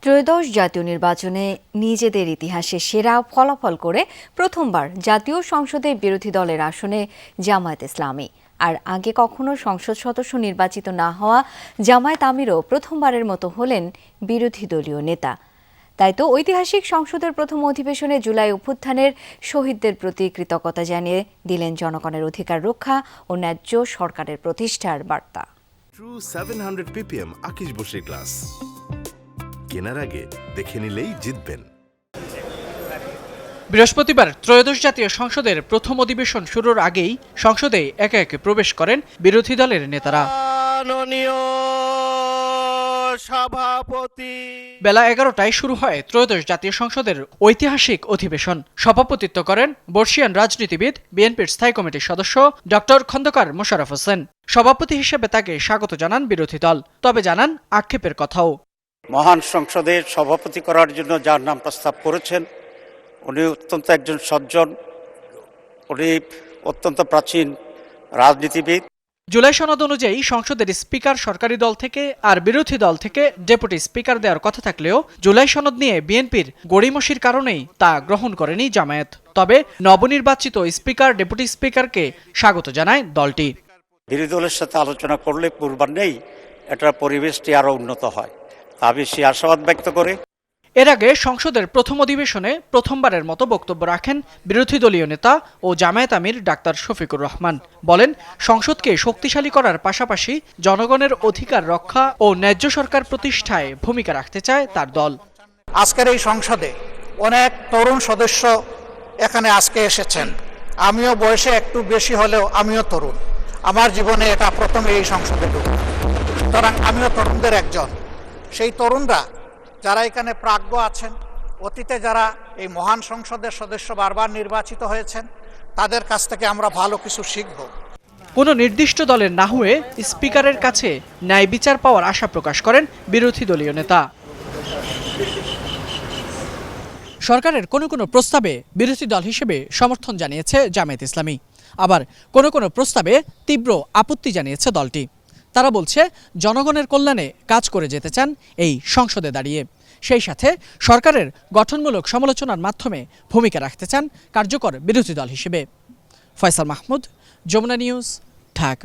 ত্রয়োদশ জাতীয় নির্বাচনে নিজেদের ইতিহাসে সেরা ফলাফল করে প্রথমবার জাতীয় সংসদে বিরোধী দলের আসনে জামায়াত ইসলামী। আর আগে কখনো সংসদ সদস্য নির্বাচিত না হওয়া জামায়াত আমিরও প্রথমবারের মতো হলেন বিরোধী দলীয় নেতা। তাই তো ঐতিহাসিক সংসদের প্রথম অধিবেশনে জুলাই অভ্যুত্থানের শহীদদের প্রতি কৃতজ্ঞতা জানিয়ে দিলেন জনগণের অধিকার রক্ষা ও ন্যায্য সরকারের প্রতিষ্ঠার বার্তা। ট্রু 700 ppm আকিশ বসির গ্লাস কেনার আগে দেখে নিলেই জিতবেন। বৃহস্পতিবার ত্রয়োদশ জাতীয় সংসদের প্রথম অধিবেশন শুরুর আগেই সংসদে একে একে প্রবেশ করেন বিরোধী দলের নেতারা। সভাপতি বেলা 11টায় শুরু হয় ত্রয়োদশ জাতীয় সংসদের ঐতিহাসিক অধিবেশন। সভাপতিত্ব করেন বর্ষিয়ান রাজনীতিবিদ বিএনপির স্থায়ী কমিটির সদস্য ডক্টর খন্দকার মোশাররফ হোসেন। সভাপতি হিসেবে তাকে স্বাগত জানান বিরোধী দল, তবে জানান আক্ষেপের কথাও। মহান সংসদের সভাপতি করার জন্য যার নাম প্রস্তাব করেছেন উনি অত্যন্ত একজন সজ্জন, উনি অত্যন্ত প্রাচীন রাজনীতিবিদ। জুলাই সনদ অনুযায়ী সংসদের স্পিকার সরকারি দল থেকে আর বিরোধী দল থেকে ডেপুটি স্পিকার দেওয়ার কথা থাকলেও জুলাই সনদ নিয়ে বিএনপির গড়িমসির কারণেই তা গ্রহণ করেনি জামায়াত। তবে নবনির্বাচিত স্পিকার ডেপুটি স্পিকারকে স্বাগত জানায় দলটি। বিরোধী দলের সাথে আলোচনা করলে পূর্বাহ্নেই এটার পরিবেশটি আরও উন্নত হয়, আমি সে আশাবাদ ব্যক্ত করে। এর আগে সংসদের প্রথম অধিবেশনে প্রথমবারের মতো বক্তব্য রাখেন বিরোধী দলীয় নেতা ও জামায়াত আমির ডাক্তার শফিকুর রহমান। বলেন, সংসদকে শক্তিশালী করার পাশাপাশি জনগণের অধিকার রক্ষা ও ন্যায্য সরকার প্রতিষ্ঠায় ভূমিকা রাখতে চায় তার দল। আজকের এই সংসদে অনেক তরুণ সদস্য এখানে আজকে এসেছেন। আমিও বয়সে একটু বেশি হলেও আমিও তরুণ, আমার জীবনে এটা প্রথম এই সংসদে ঢুকি, সুতরাং আমিও তরুণদের একজন। সেই তরুণরা যারা এখানে প্রাজ্ঞ আছেন, অতীতে যারা এই মহান সংসদের সদস্য বারবার নির্বাচিত হয়েছেন, তাদের কাছ থেকে আমরা ভালো কিছু শিখব। কোনো নির্দিষ্ট দলের না হয়ে স্পিকারের কাছে ন্যায় বিচার পাওয়ার আশা প্রকাশ করেন বিরোধী দলীয় নেতা। সরকারের কোনো প্রস্তাবে বিরোধী দল হিসেবে সমর্থন জানিয়েছে জামায়াত ইসলামী, আবার কোনো প্রস্তাবে তীব্র আপত্তি জানিয়েছে দলটি। তারা বলছে, জনগণের কল্যাণে কাজ করে যেতে চান এই সংসদে দাঁড়িয়ে, সেই সাথে সরকারের গঠনমূলক সমালোচনার মাধ্যমে ভূমিকা রাখতে চান কার্যকর বিরোধী দল হিসেবে। ফয়সাল মাহমুদ, যমুনা নিউজ, ঢাকা।